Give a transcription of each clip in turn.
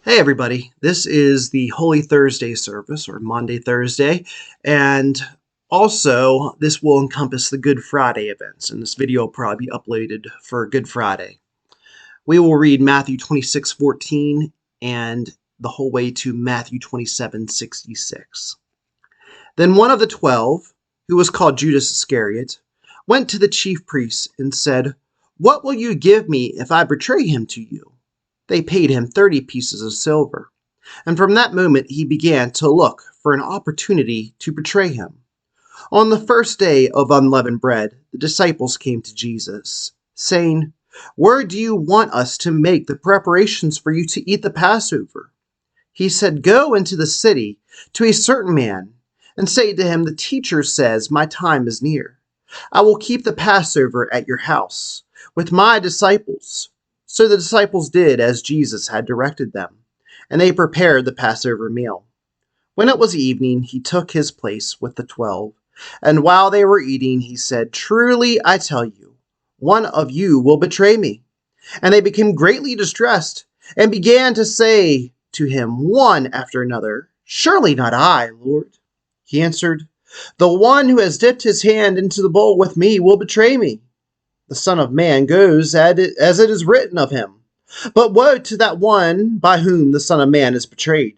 Hey everybody, this is the Holy Thursday service, or Maundy Thursday, and also this will encompass the Good Friday events, and this video will probably be uploaded for Good Friday. We will read Matthew 26:14 and the whole way to Matthew 27:66. Then one of the 12, who was called Judas Iscariot, went to the chief priests and said, "What will you give me if I betray him to you?" They paid him 30 pieces of silver. And from that moment he began to look for an opportunity to betray him. On the first day of unleavened bread, the disciples came to Jesus, saying, "Where do you want us to make the preparations for you to eat the Passover?" He said, "Go into the city to a certain man and say to him, 'The teacher says, my time is near. I will keep the Passover at your house with my disciples.'" So the disciples did as Jesus had directed them, and they prepared the Passover meal. When it was evening, he took his place with the 12, and while they were eating, he said, "Truly I tell you, one of you will betray me." And they became greatly distressed, and began to say to him one after another, "Surely not I, Lord." He answered, "The one who has dipped his hand into the bowl with me will betray me. The Son of Man goes as it is written of him. But woe to that one by whom the Son of Man is betrayed.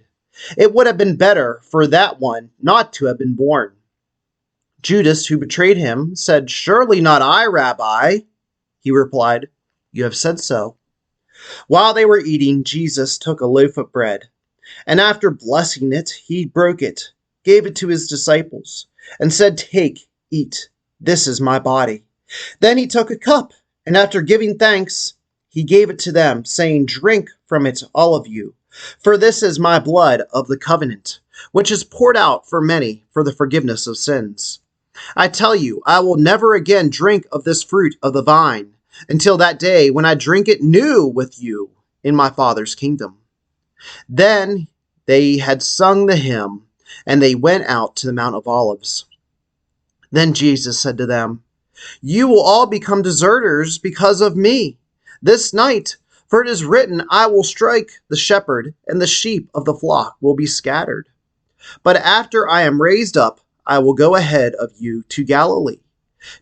It would have been better for that one not to have been born." Judas, who betrayed him, said, "Surely not I, Rabbi." He replied, "You have said so." While they were eating, Jesus took a loaf of bread, and after blessing it, he broke it, gave it to his disciples, and said, "Take, eat. This is my body." Then he took a cup, and after giving thanks, he gave it to them, saying, "Drink from it, all of you, for this is my blood of the covenant, which is poured out for many for the forgiveness of sins. I tell you, I will never again drink of this fruit of the vine until that day when I drink it new with you in my Father's kingdom." Then they had sung the hymn, and they went out to the Mount of Olives. Then Jesus said to them, "You will all become deserters because of me this night, for it is written, 'I will strike the shepherd, and the sheep of the flock will be scattered.' But after I am raised up, I will go ahead of you to Galilee."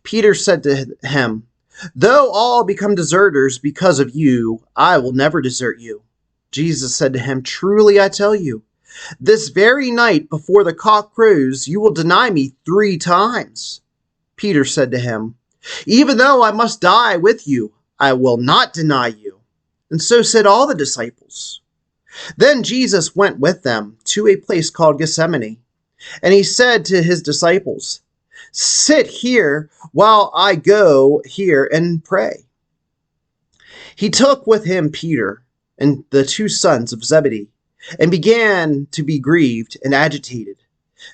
Peter said to him, "Though all become deserters because of you, I will never desert you." Jesus said to him, "Truly I tell you, this very night before the cock crows, you will deny me 3 times. Peter said to him, "Even though I must die with you, I will not deny you." And so said all the disciples. Then Jesus went with them to a place called Gethsemane, and he said to his disciples, "Sit here while I go here and pray." He took with him Peter and the 2 sons of Zebedee, and began to be grieved and agitated.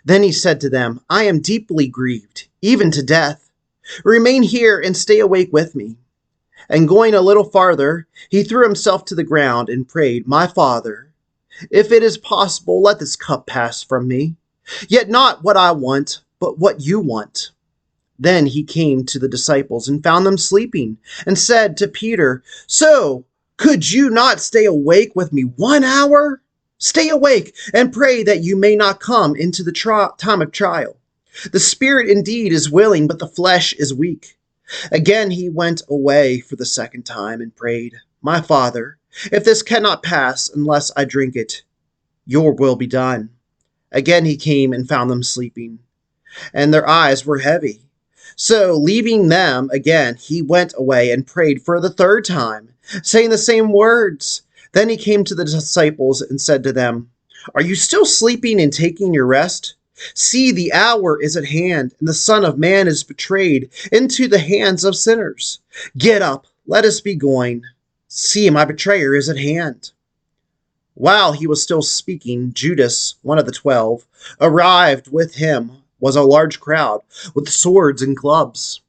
Then he said to them, "I am deeply grieved, even to death. Remain here and stay awake with me." And going a little farther, he threw himself to the ground and prayed, "My Father, if it is possible, let this cup pass from me. Yet not what I want, but what you want." Then he came to the disciples and found them sleeping, and said to Peter, "So, could you not stay awake with me 1 hour? Stay awake and pray that you may not come into the time of trial. The spirit indeed is willing, but the flesh is weak." Again he went away for the second time and prayed, "My Father, if this cannot pass unless I drink it, your will be done." Again he came and found them sleeping, and their eyes were heavy. So, leaving them again, he went away and prayed for the 3rd time, saying the same words. Then he came to the disciples and said to them, "Are you still sleeping and taking your rest? See, the hour is at hand, and the Son of Man is betrayed into the hands of sinners. Get up, let us be going. See, my betrayer is at hand." While he was still speaking, Judas, one of the 12, arrived. With him was a large crowd with swords and clubs,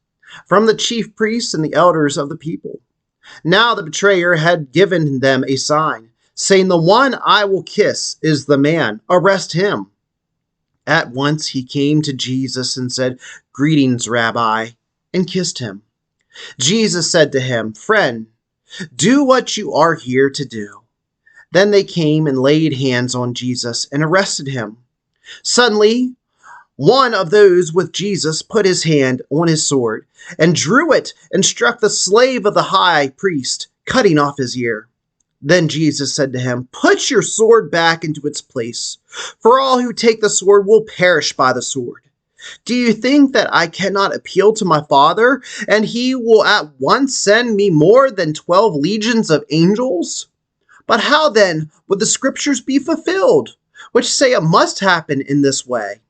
from the chief priests and the elders of the people. Now the betrayer had given them a sign, saying, "The one I will kiss is the man. Arrest him." At once he came to Jesus and said, "Greetings, Rabbi," and kissed him. Jesus said to him, "Friend, do what you are here to do." Then they came and laid hands on Jesus and arrested him. Suddenly, one of those with Jesus put his hand on his sword and drew it and struck the slave of the high priest, cutting off his ear. Then Jesus said to him, "Put your sword back into its place, for all who take the sword will perish by the sword. Do you think that I cannot appeal to my Father, and he will at once send me more than 12 legions of angels? But how then would the scriptures be fulfilled, which say it must happen in this way?"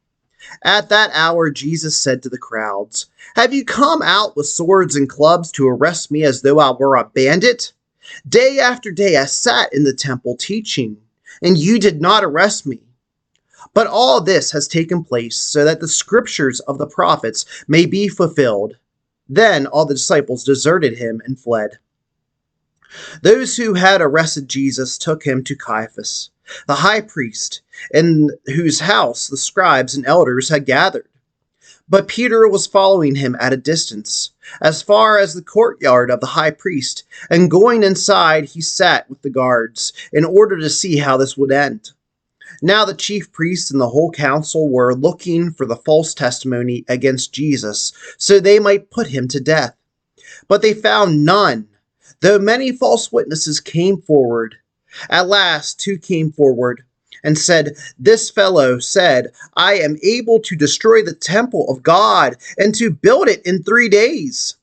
At that hour Jesus said to the crowds, "Have you come out with swords and clubs to arrest me as though I were a bandit? Day after day I sat in the temple teaching, and you did not arrest me. But all this has taken place so that the scriptures of the prophets may be fulfilled." Then all the disciples deserted him and fled. Those who had arrested Jesus took him to Caiaphas, the high priest, in whose house the scribes and elders had gathered. But Peter was following him at a distance, as far as the courtyard of the high priest, and going inside he sat with the guards, in order to see how this would end. Now the chief priests and the whole council were looking for the false testimony against Jesus, so they might put him to death. But they found none, though many false witnesses came forward. At last 2 came forward and said, "This fellow said, 'I am able to destroy the temple of God and to build it in 3 days.'"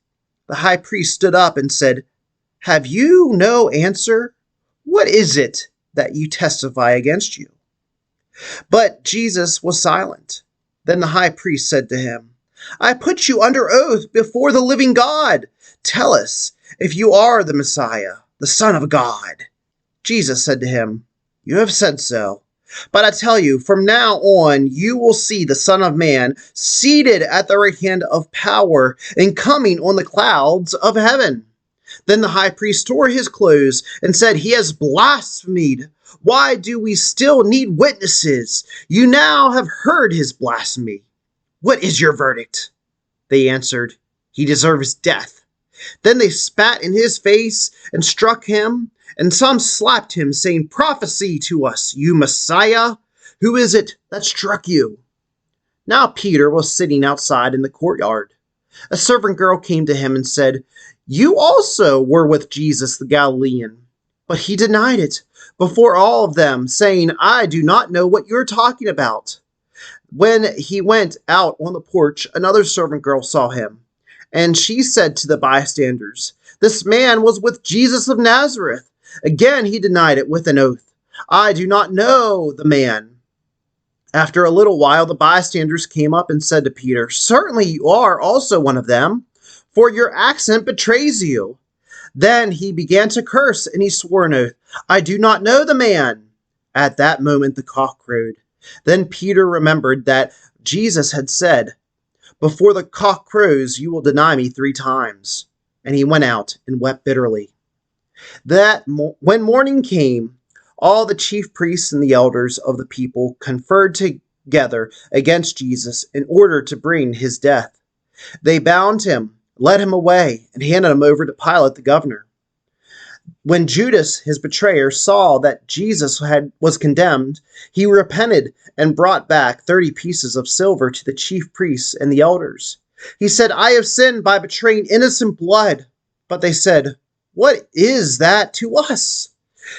The high priest stood up and said, "Have you no answer? What is it that you testify against you?" But Jesus was silent. Then the high priest said to him, "I put you under oath before the living God. Tell us if you are the Messiah, the Son of God." Jesus said to him, "You have said so. But I tell you, from now on you will see the Son of Man seated at the right hand of power and coming on the clouds of heaven." Then the high priest tore his clothes and said, "He has blasphemed. Why do we still need witnesses? You now have heard his blasphemy. What is your verdict?" They answered, "He deserves death." Then they spat in his face and struck him, and some slapped him, saying, "Prophesy to us, you Messiah. Who is it that struck you?" Now Peter was sitting outside in the courtyard. A servant girl came to him and said, "You also were with Jesus the Galilean." But he denied it before all of them, saying, "I do not know what you're talking about." When he went out on the porch, another servant girl saw him, and she said to the bystanders, "This man was with Jesus of Nazareth." Again he denied it with an oath, "I do not know the man." After a little while, the bystanders came up and said to Peter, "Certainly you are also one of them, for your accent betrays you." Then he began to curse, and he swore an oath, "I do not know the man." At that moment the cock crowed. Then Peter remembered that Jesus had said, "Before the cock crows, you will deny me 3 times." And he went out and wept bitterly. When morning came, all the chief priests and the elders of the people conferred together against Jesus in order to bring his death. They bound him, led him away, and handed him over to Pilate the governor. When Judas, his betrayer, saw that Jesus was condemned, he repented and brought back 30 pieces of silver to the chief priests and the elders. He said, "I have sinned by betraying innocent blood." But they said, "What is that to us?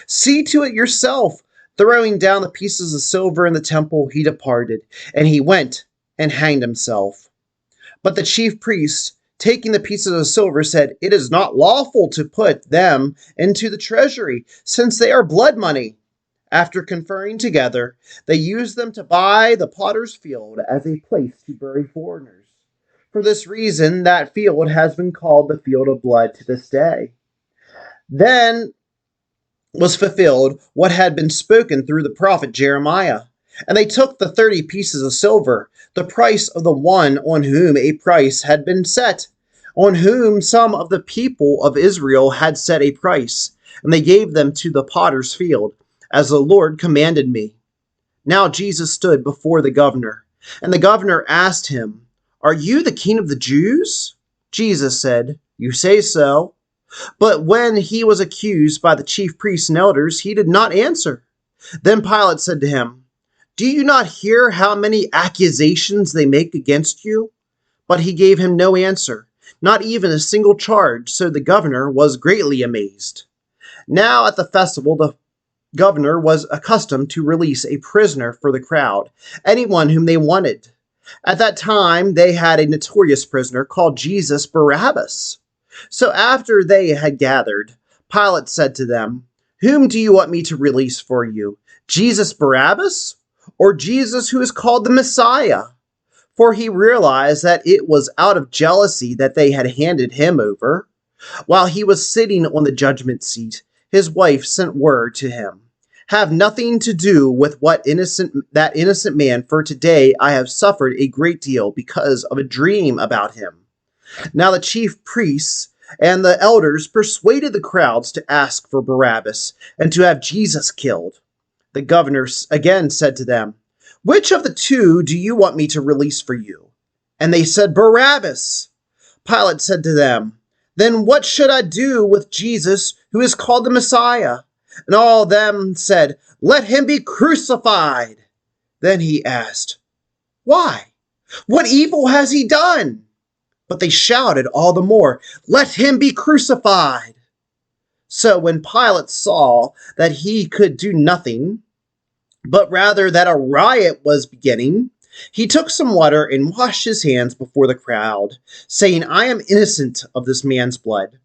See to it yourself." Throwing down the pieces of silver in the temple, he departed, and he went and hanged himself. But the chief priests, taking the pieces of silver, said, "It is not lawful to put them into the treasury, since they are blood money." After conferring together, they used them to buy the potter's field as a place to bury foreigners. For this reason, that field has been called the field of blood to this day. Then was fulfilled what had been spoken through the prophet Jeremiah. And they took the 30 pieces of silver, the price of the one on whom a price had been set, on whom some of the people of Israel had set a price, and they gave them to the potter's field, as the Lord commanded me. Now Jesus stood before the governor, and the governor asked him, "Are you the king of the Jews?" Jesus said, "You say so." But when he was accused by the chief priests and elders, he did not answer. Then Pilate said to him, "Do you not hear how many accusations they make against you?" But he gave him no answer, not even a single charge, so the governor was greatly amazed. Now at the festival, the governor was accustomed to release a prisoner for the crowd, anyone whom they wanted. At that time, they had a notorious prisoner called Jesus Barabbas. So after they had gathered, Pilate said to them, "Whom do you want me to release for you, Jesus Barabbas, or Jesus who is called the Messiah?" For he realized that it was out of jealousy that they had handed him over. While he was sitting on the judgment seat, his wife sent word to him, "Have nothing to do with that innocent man, for today I have suffered a great deal because of a dream about him." Now the chief priests and the elders persuaded the crowds to ask for Barabbas and to have Jesus killed. The governor again said to them, "Which of the two do you want me to release for you?" And they said, "Barabbas." Pilate said to them, "Then what should I do with Jesus, who is called the Messiah?" And all of them said, "Let him be crucified." Then he asked, "Why? What evil has he done?" But they shouted all the more, "Let him be crucified." So when Pilate saw that he could do nothing, but rather that a riot was beginning, he took some water and washed his hands before the crowd, saying, "I am innocent of this man's blood.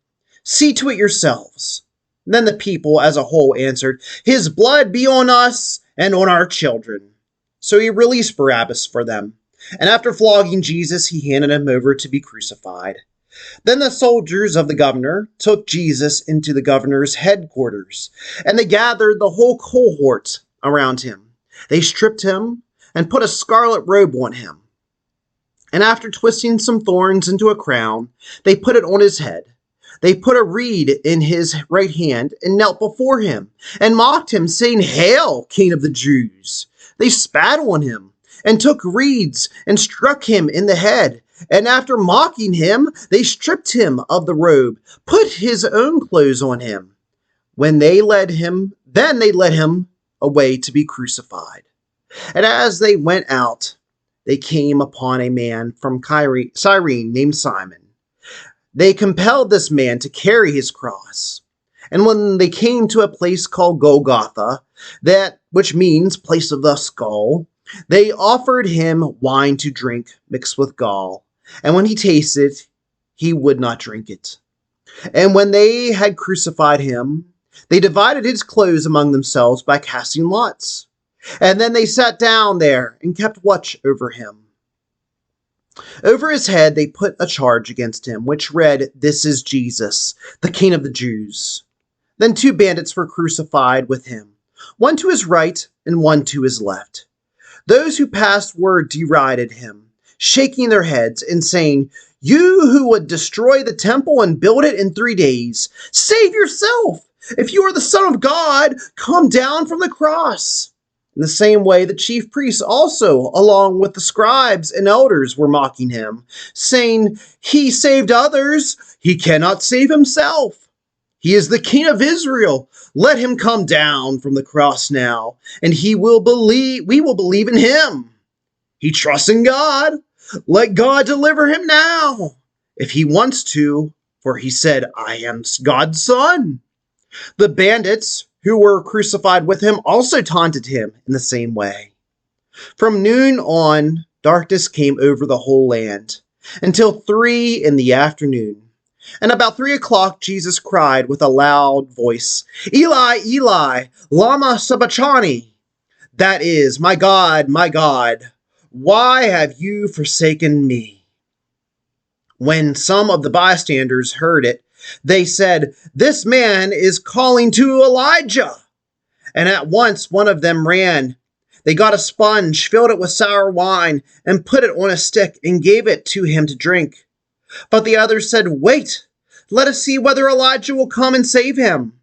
See to it yourselves." Then the people as a whole answered, "His blood be on us and on our children." So he released Barabbas for them, and after flogging Jesus, he handed him over to be crucified. Then the soldiers of the governor took Jesus into the governor's headquarters, and they gathered the whole cohort around him. They stripped him and put a scarlet robe on him. And after twisting some thorns into a crown, they put it on his head. They put a reed in his right hand and knelt before him and mocked him, saying, "Hail, King of the Jews!" They spat on him and took reeds and struck him in the head. And after mocking him, they stripped him of the robe, put his own clothes on him. Then they led him away to be crucified. And as they went out, they came upon a man from Cyrene named Simon. They compelled this man to carry his cross. And when they came to a place called Golgotha, which means place of the skull, they offered him wine to drink mixed with gall. And when he tasted, he would not drink it. And when they had crucified him, they divided his clothes among themselves by casting lots. And then they sat down there and kept watch over him. Over his head they put a charge against him, which read, "This is Jesus, the King of the Jews." Then 2 bandits were crucified with him, one to his right and one to his left. Those who passed word derided him, shaking their heads and saying, "You who would destroy the temple and build it in 3 days, save yourself! If you are the Son of God, come down from the cross." In the same way, the chief priests also, along with the scribes and elders, were mocking him, saying, "He saved others, he cannot save himself. He is the King of Israel. Let him come down from the cross now, and we will believe in him. He trusts in God. Let God deliver him now, if he wants to, for he said, 'I am God's son.'" The bandits who were crucified with him also taunted him in the same way. From noon on, darkness came over the whole land, until 3 in the afternoon. And about 3 o'clock, Jesus cried with a loud voice, "Eli, Eli, lama sabachthani?" That is, my God, why have you forsaken me?" When some of the bystanders heard it, they said, "This man is calling to Elijah." And at once one of them ran. They got a sponge, filled it with sour wine, and put it on a stick and gave it to him to drink. But the others said, "Wait, let us see whether Elijah will come and save him."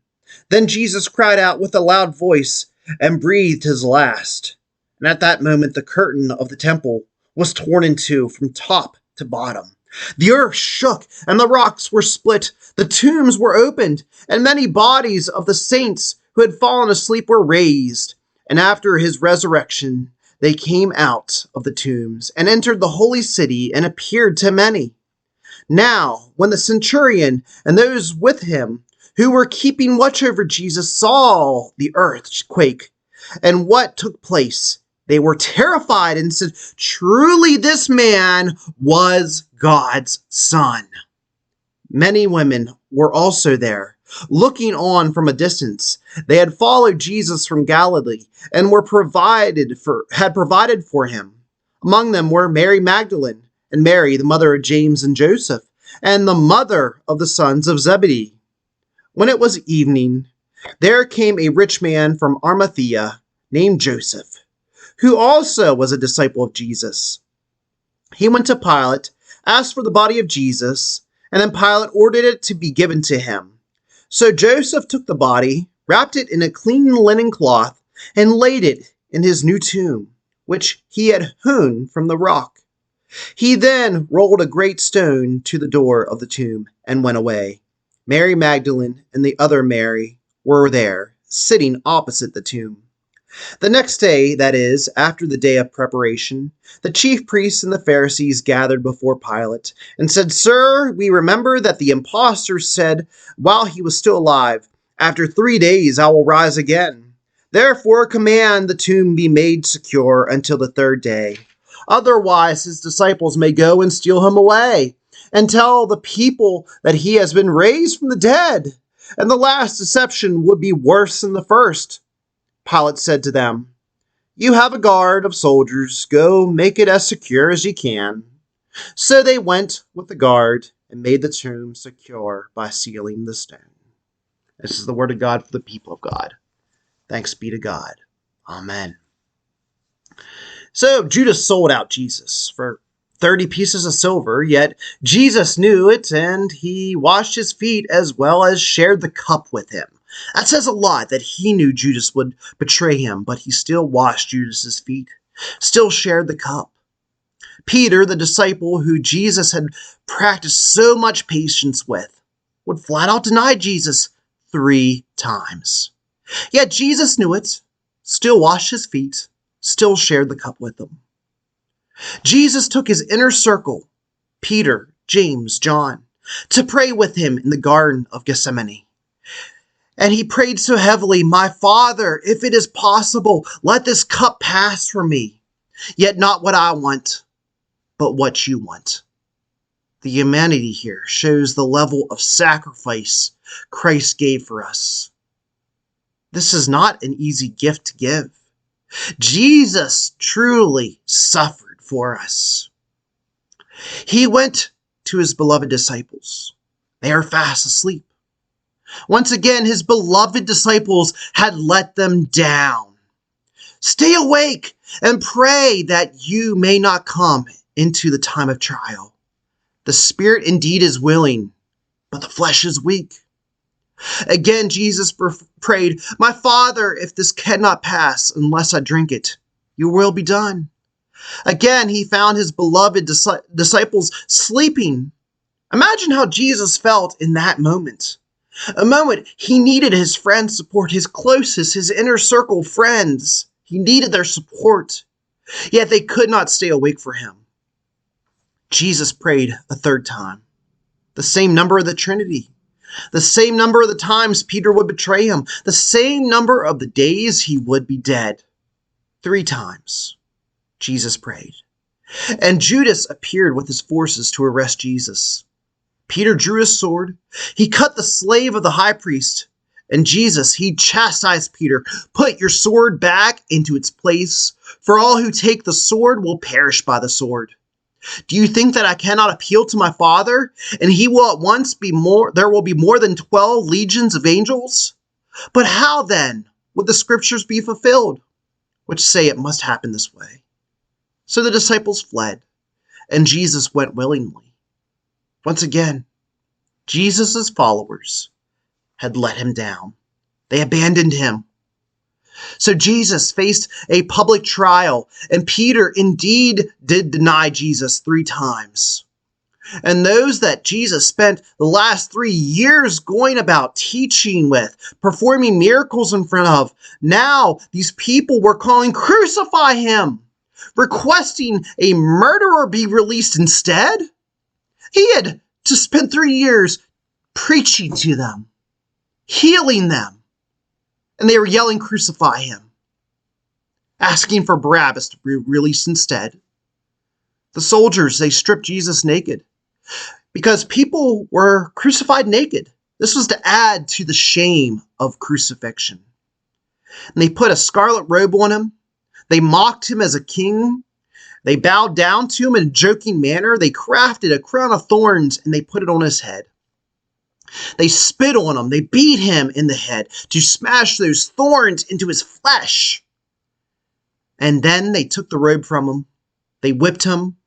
Then Jesus cried out with a loud voice and breathed his last. And at that moment the curtain of the temple was torn in two from top to bottom. The earth shook, and the rocks were split. The tombs were opened, and many bodies of the saints who had fallen asleep were raised. And after his resurrection, they came out of the tombs and entered the holy city and appeared to many. Now, when the centurion and those with him who were keeping watch over Jesus saw the earth quake and what took place, they were terrified and said, "Truly this man was God's Son." Many women were also there, looking on from a distance. They had followed Jesus from Galilee and had provided for him. Among them were Mary Magdalene and Mary, the mother of James and Joseph, and the mother of the sons of Zebedee. When it was evening, there came a rich man from Arimathea named Joseph, who also was a disciple of Jesus. He went to Pilate, asked for the body of Jesus, and then Pilate ordered it to be given to him. So Joseph took the body, wrapped it in a clean linen cloth, and laid it in his new tomb, which he had hewn from the rock. He then rolled a great stone to the door of the tomb and went away. Mary Magdalene and the other Mary were there, sitting opposite the tomb. The next day, that is, after the day of preparation, the chief priests and the Pharisees gathered before Pilate and said, "Sir, we remember that the impostor said while he was still alive, 'After 3 days I will rise again.' Therefore command the tomb be made secure until the third day. Otherwise his disciples may go and steal him away and tell the people that he has been raised from the dead. And the last deception would be worse than the first." Pilate said to them, "You have a guard of soldiers. Go make it as secure as you can." So they went with the guard and made the tomb secure by sealing the stone. This is the word of God for the people of God. Thanks be to God. Amen. So Judas sold out Jesus for 30 pieces of silver, yet Jesus knew it, and he washed his feet as well as shared the cup with him. That says a lot, that he knew Judas would betray him, but he still washed Judas's feet, still shared the cup. Peter, the disciple who Jesus had practiced so much patience with, would flat out deny Jesus 3 times. Yet Jesus knew it, still washed his feet, still shared the cup with them. Jesus took his inner circle, Peter, James, John, to pray with him in the Garden of Gethsemane. And he prayed so heavily, "My Father, if it is possible, let this cup pass from me. Yet not what I want, but what you want." The humanity here shows the level of sacrifice Christ gave for us. This is not an easy gift to give. Jesus truly suffered for us. He went to his beloved disciples. They are fast asleep. Once again, his beloved disciples had let them down. Stay awake and pray that you may not come into the time of trial. The spirit indeed is willing, but the flesh is weak. Again, Jesus prayed, "My Father, if this cannot pass unless I drink it, your will be done." Again, he found his beloved disciples sleeping. Imagine how Jesus felt in that moment. A moment he needed his friends' support, his closest, his inner circle friends. He needed their support, yet they could not stay awake for him. Jesus prayed a 3rd time, the same number of the Trinity, the same number of the times Peter would betray him, the same number of the days he would be dead. 3 times Jesus prayed. And Judas appeared with his forces to arrest Jesus. Peter drew his sword. He cut the slave of the high priest. And Jesus, he chastised Peter, "Put your sword back into its place, for all who take the sword will perish by the sword. Do you think that I cannot appeal to my Father, and he will at once there will be more than 12 legions of angels? But how then would the scriptures be fulfilled, which say it must happen this way?" So the disciples fled, and Jesus went willingly. Once again, Jesus' followers had let him down. They abandoned him. So Jesus faced a public trial, and Peter indeed did deny Jesus 3 times. And those that Jesus spent the last 3 years going about teaching with, performing miracles in front of, now these people were calling, "Crucify him," requesting a murderer be released instead. He had to spend 3 years preaching to them, healing them, and they were yelling, "Crucify him," asking for Barabbas to be released instead. The soldiers, they stripped Jesus naked because people were crucified naked. This was to add to the shame of crucifixion. And they put a scarlet robe on him. They mocked him as a king. They bowed down to him in a joking manner. They crafted a crown of thorns and they put it on his head. They spit on him. They beat him in the head to smash those thorns into his flesh. And then they took the robe from him. They whipped him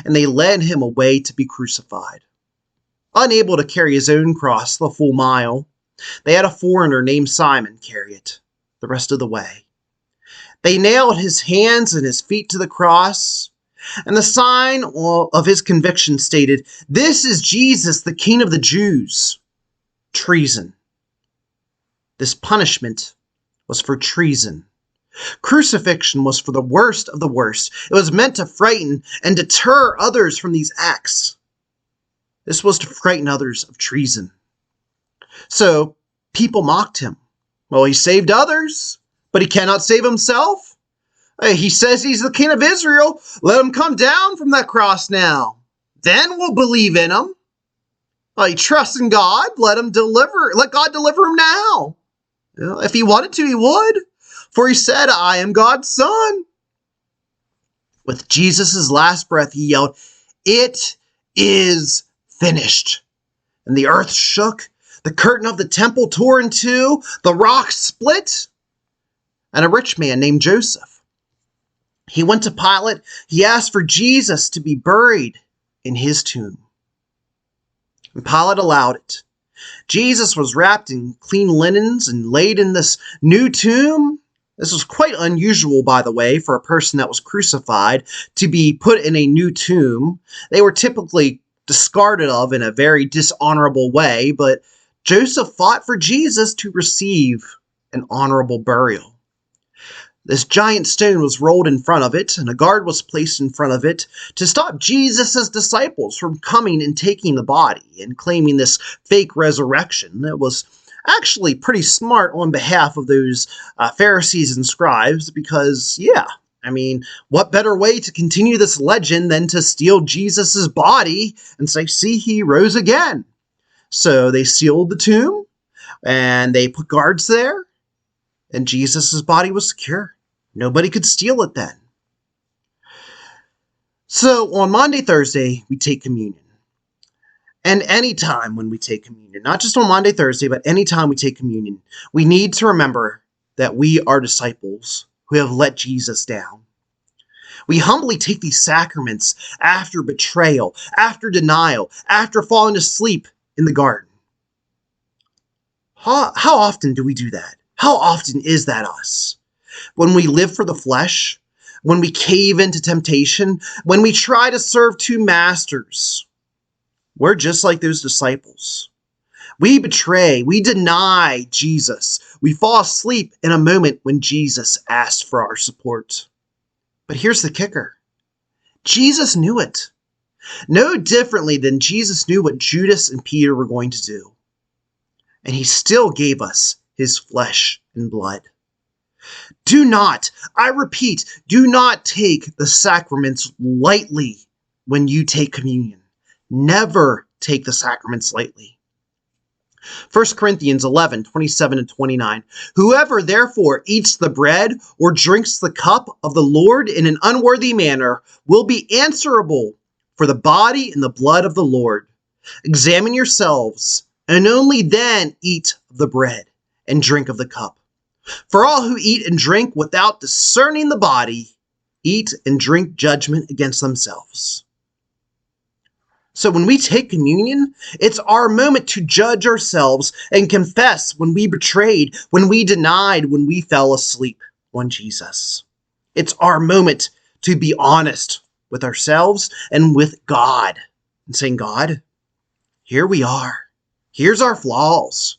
and they led him away to be crucified. Unable to carry his own cross the full mile, they had a foreigner named Simon carry it the rest of the way. They nailed his hands and his feet to the cross, and the sign of his conviction stated, "This is Jesus, the King of the Jews." Treason. This punishment was for treason. Crucifixion was for the worst of the worst. It was meant to frighten and deter others from these acts. This was to frighten others of treason. So people mocked him. Well, he saved others, but he cannot save himself. He says he's the King of Israel. Let him come down from that cross now. Then we'll believe in him. He trusts in God. Let God deliver him now. If he wanted to, he would. For he said, "I am God's son." With Jesus' last breath, he yelled, "It is finished." And the earth shook. The curtain of the temple tore in two. The rocks split. And a rich man named Joseph, he went to Pilate. He asked for Jesus to be buried in his tomb. And Pilate allowed it. Jesus was wrapped in clean linens and laid in this new tomb. This was quite unusual, by the way, for a person that was crucified to be put in a new tomb. They were typically discarded of in a very dishonorable way, but Joseph fought for Jesus to receive an honorable burial. This giant stone was rolled in front of it, and a guard was placed in front of it to stop Jesus' disciples from coming and taking the body and claiming this fake resurrection. It was actually pretty smart on behalf of those Pharisees and scribes because, what better way to continue this legend than to steal Jesus' body and say, "See, he rose again." So they sealed the tomb and they put guards there, and Jesus' body was secure. Nobody could steal it then. So on Maundy, Thursday, we take communion. And any time when we take communion, not just on Maundy, Thursday, but any time we take communion, we need to remember that we are disciples who have let Jesus down. We humbly take these sacraments after betrayal, after denial, after falling asleep in the garden. How often do we do that? How often is that us? When we live for the flesh, when we cave into temptation, when we try to serve two masters, we're just like those disciples. We betray, we deny Jesus. We fall asleep in a moment when Jesus asked for our support. But here's the kicker. Jesus knew it. No differently than Jesus knew what Judas and Peter were going to do. And he still gave us his flesh and blood. Do not, I repeat, do not take the sacraments lightly when you take communion. Never take the sacraments lightly. 1 Corinthians 11, 27 and 29. Whoever therefore eats the bread or drinks the cup of the Lord in an unworthy manner will be answerable for the body and the blood of the Lord. Examine yourselves, and only then eat of the bread and drink of the cup. For all who eat and drink without discerning the body, eat and drink judgment against themselves. So when we take communion, it's our moment to judge ourselves and confess when we betrayed, when we denied, when we fell asleep on Jesus. It's our moment to be honest with ourselves and with God. and saying, God, here we are. Here's our flaws.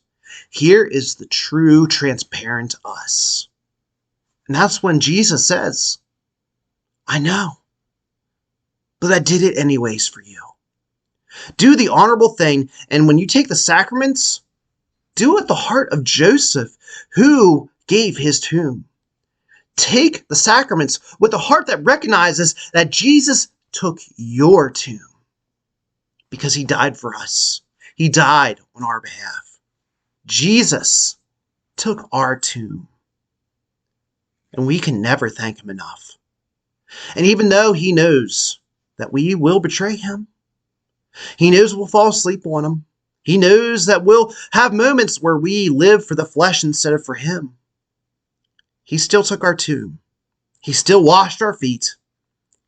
Here is the true, transparent us. And that's when Jesus says, I know, but I did it anyways for you. Do the honorable thing, and when you take the sacraments, do it the heart of Joseph, who gave his tomb. Take the sacraments with a heart that recognizes that Jesus took your tomb because he died for us. He died on our behalf. Jesus took our tomb, and we can never thank him enough. And even though he knows that we will betray him, he knows we'll fall asleep on him, he knows that we'll have moments where we live for the flesh instead of for him, he still took our tomb. He still washed our feet.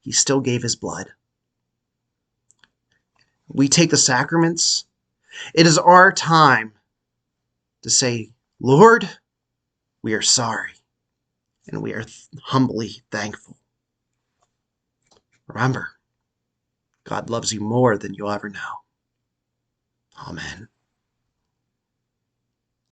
He still gave his blood. We take the sacraments. It is our time to say, Lord, we are sorry, and we are humbly thankful. Remember, God loves you more than you'll ever know. Amen.